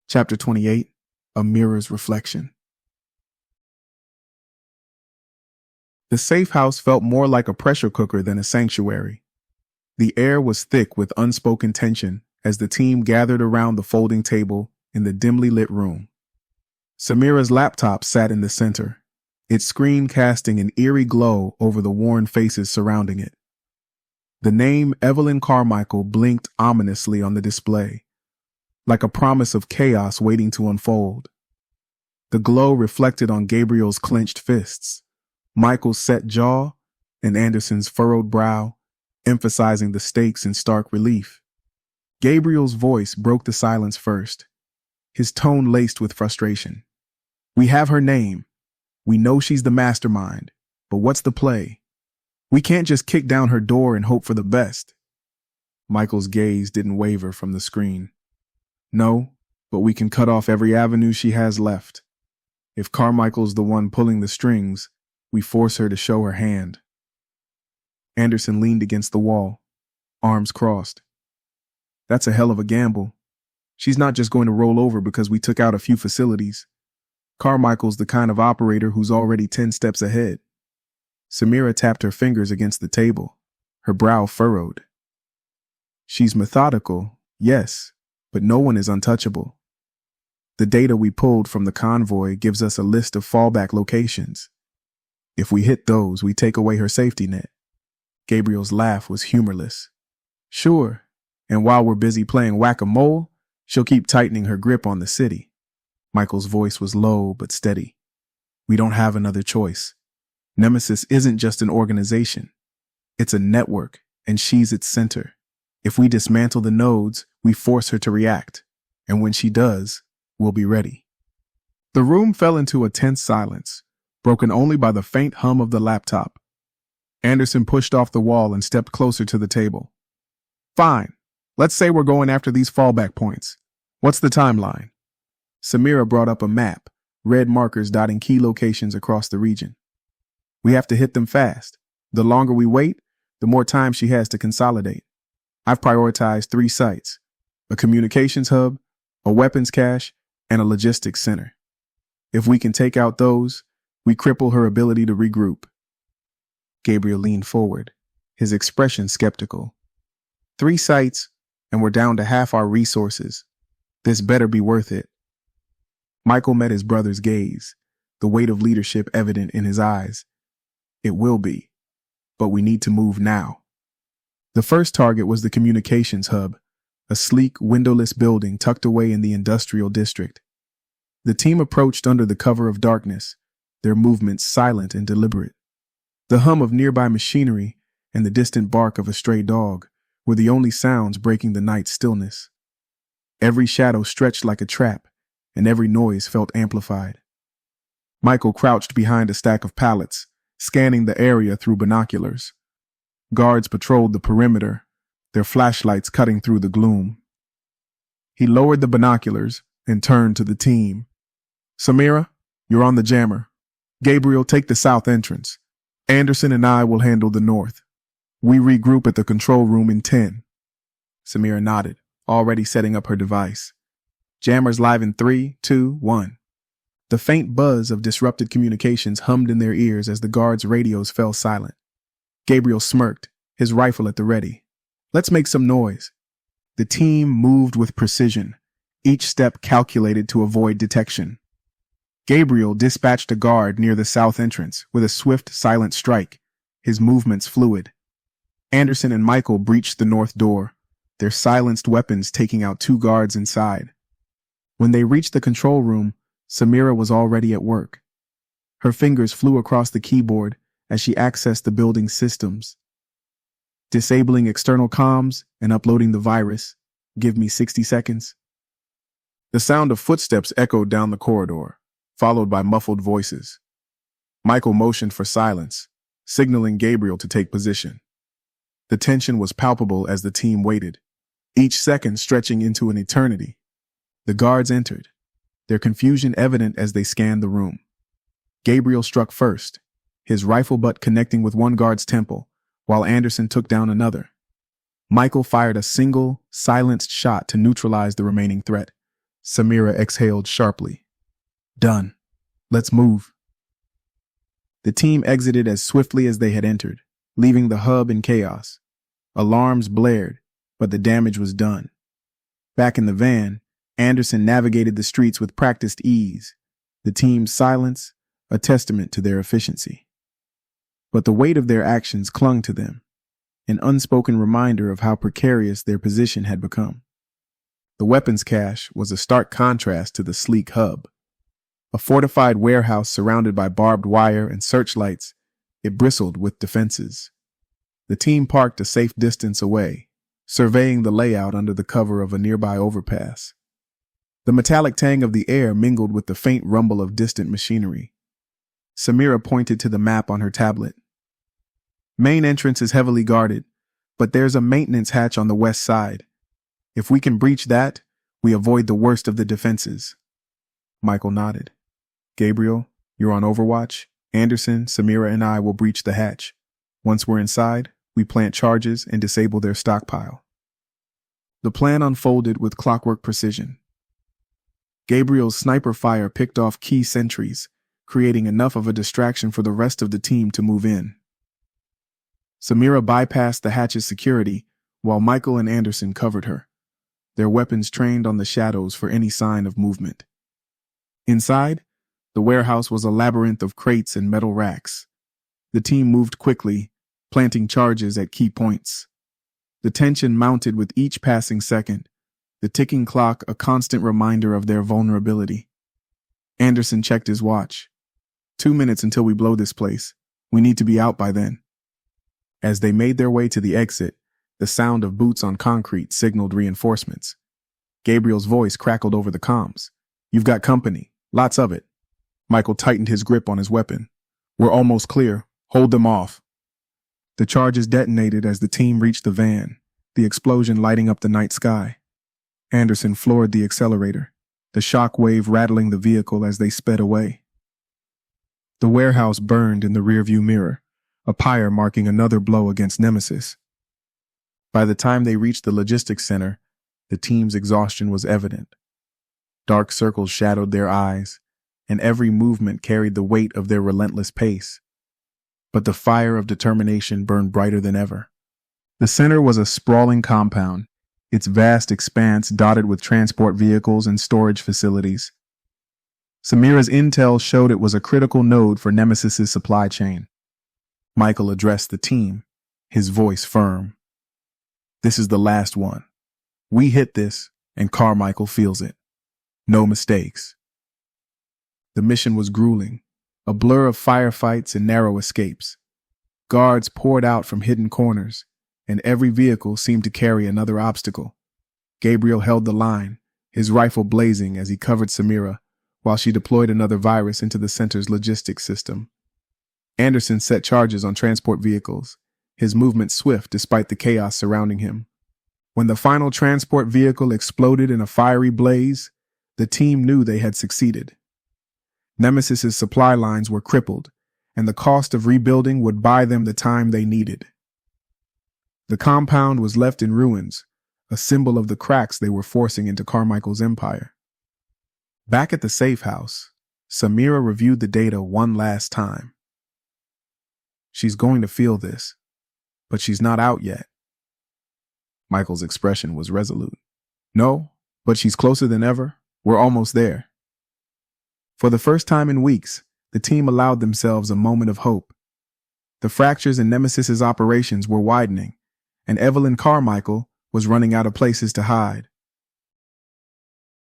Chapter 28, A Mirror's Reflection. The safe house felt more like a pressure cooker than a sanctuary. The air was thick with unspoken tension as the team gathered around the folding table in the dimly lit room. Samira's laptop sat in the center, its screen casting an eerie glow over the worn faces surrounding it. The name Evelyn Carmichael blinked ominously on the display, like a promise of chaos waiting to unfold. The glow reflected on Gabriel's clenched fists, Michael's set jaw, and Anderson's furrowed brow, emphasizing the stakes in stark relief. Gabriel's voice broke the silence first, his tone laced with frustration. "We have her name. We know she's the mastermind, but what's the play? We can't just kick down her door and hope for the best." Michael's gaze didn't waver from the screen. "No, but we can cut off every avenue she has left. If Carmichael's the one pulling the strings, we force her to show her hand." Anderson leaned against the wall, arms crossed. "That's a hell of a gamble. She's not just going to roll over because we took out a few facilities. Carmichael's the kind of operator who's already 10 steps ahead." Samira tapped her fingers against the table, her brow furrowed. "She's methodical, yes, but no one is untouchable. The data we pulled from the convoy gives us a list of fallback locations. If we hit those, we take away her safety net." Gabriel's laugh was humorless. "Sure, and while we're busy playing whack-a-mole, she'll keep tightening her grip on the city." Michael's voice was low but steady. "We don't have another choice. Nemesis isn't just an organization. It's a network, and she's its center. If we dismantle the nodes, we force her to react, and when she does, we'll be ready." The room fell into a tense silence, broken only by the faint hum of the laptop. Anderson pushed off the wall and stepped closer to the table. "Fine. Let's say we're going after these fallback points. What's the timeline?" Samira brought up a map, red markers dotting key locations across the region. "We have to hit them fast. The longer we wait, the more time she has to consolidate. I've prioritized 3 sites: a communications hub, a weapons cache, and a logistics center. If we can take out those, we cripple her ability to regroup." Gabriel leaned forward, his expression skeptical. 3 sites, and we're down to half our resources. This better be worth it." Michael met his brother's gaze, the weight of leadership evident in his eyes. "It will be, but we need to move now." The first target was the communications hub, a sleek, windowless building tucked away in the industrial district. The team approached under the cover of darkness, their movements silent and deliberate. The hum of nearby machinery and the distant bark of a stray dog were the only sounds breaking the night's stillness. Every shadow stretched like a trap, and every noise felt amplified. Michael crouched behind a stack of pallets, scanning the area through binoculars. Guards patrolled the perimeter, their flashlights cutting through the gloom. He lowered the binoculars and turned to the team. "Samira, you're on the jammer. Gabriel, take the south entrance. Anderson and I will handle the north. We regroup at the control room in 10. Samira nodded, already setting up her device. "Jammers live in 3, 2, 1. The faint buzz of disrupted communications hummed in their ears as the guards' radios fell silent. Gabriel smirked, his rifle at the ready. "Let's make some noise." The team moved with precision, each step calculated to avoid detection. Gabriel dispatched a guard near the south entrance with a swift, silent strike, his movements fluid. Anderson and Michael breached the north door, their silenced weapons taking out 2 guards inside. When they reached the control room, Samira was already at work. Her fingers flew across the keyboard as she accessed the building's systems. "Disabling external comms and uploading the virus. Give me 60 seconds. The sound of footsteps echoed down the corridor, followed by muffled voices. Michael motioned for silence, signaling Gabriel to take position. The tension was palpable as the team waited, each second stretching into an eternity. The guards entered, their confusion evident as they scanned the room. Gabriel struck first, his rifle butt connecting with one guard's temple, while Anderson took down another. Michael fired a single, silenced shot to neutralize the remaining threat, Samira exhaled sharply. Done. Let's move. The team exited as swiftly as they had entered, leaving the hub in chaos. Alarms blared, but the damage was done. Back in the van, Anderson navigated the streets with practiced ease, the team's silence a testament to their efficiency. But the weight of their actions clung to them, an unspoken reminder of how precarious their position had become. The weapons cache was a stark contrast to the sleek hub. A fortified warehouse surrounded by barbed wire and searchlights, it bristled with defenses. The team parked a safe distance away, surveying the layout under the cover of a nearby overpass. The metallic tang of the air mingled with the faint rumble of distant machinery. Samira pointed to the map on her tablet. Main entrance is heavily guarded, but there's a maintenance hatch on the west side. If we can breach that, we avoid the worst of the defenses. Michael nodded. Gabriel, you're on overwatch. Anderson, Samira, and I will breach the hatch. Once we're inside, we plant charges and disable their stockpile. The plan unfolded with clockwork precision. Gabriel's sniper fire picked off key sentries, creating enough of a distraction for the rest of the team to move in. Samira bypassed the hatch's security, while Michael and Anderson covered her, their weapons trained on the shadows for any sign of movement. Inside, the warehouse was a labyrinth of crates and metal racks. The team moved quickly, planting charges at key points. The tension mounted with each passing second, the ticking clock a constant reminder of their vulnerability. Anderson checked his watch. 2 minutes until we blow this place. We need to be out by then. As they made their way to the exit, the sound of boots on concrete signaled reinforcements. Gabriel's voice crackled over the comms. You've got company. Lots of it. Michael tightened his grip on his weapon. We're almost clear. Hold them off. The charges detonated as the team reached the van, the explosion lighting up the night sky. Anderson floored the accelerator, the shock wave rattling the vehicle as they sped away. The warehouse burned in the rearview mirror, a pyre marking another blow against Nemesis. By the time they reached the logistics center, the team's exhaustion was evident. Dark circles shadowed their eyes, and every movement carried the weight of their relentless pace. But the fire of determination burned brighter than ever. The center was a sprawling compound, its vast expanse dotted with transport vehicles and storage facilities. Samira's intel showed it was a critical node for Nemesis's supply chain. Michael addressed the team, his voice firm. This is the last one. We hit this, and Carmichael feels it. No mistakes. The mission was grueling, a blur of firefights and narrow escapes. Guards poured out from hidden corners, and every vehicle seemed to carry another obstacle. Gabriel held the line, his rifle blazing as he covered Samira, while she deployed another virus into the center's logistics system. Anderson set charges on transport vehicles, his movement swift despite the chaos surrounding him. When the final transport vehicle exploded in a fiery blaze, the team knew they had succeeded. Nemesis's supply lines were crippled, and the cost of rebuilding would buy them the time they needed. The compound was left in ruins, a symbol of the cracks they were forcing into Carmichael's empire. Back at the safe house, Samira reviewed the data one last time. She's going to feel this, but she's not out yet. Michael's expression was resolute. No, but she's closer than ever. We're almost there. For the first time in weeks, the team allowed themselves a moment of hope. The fractures in Nemesis's operations were widening, and Evelyn Carmichael was running out of places to hide.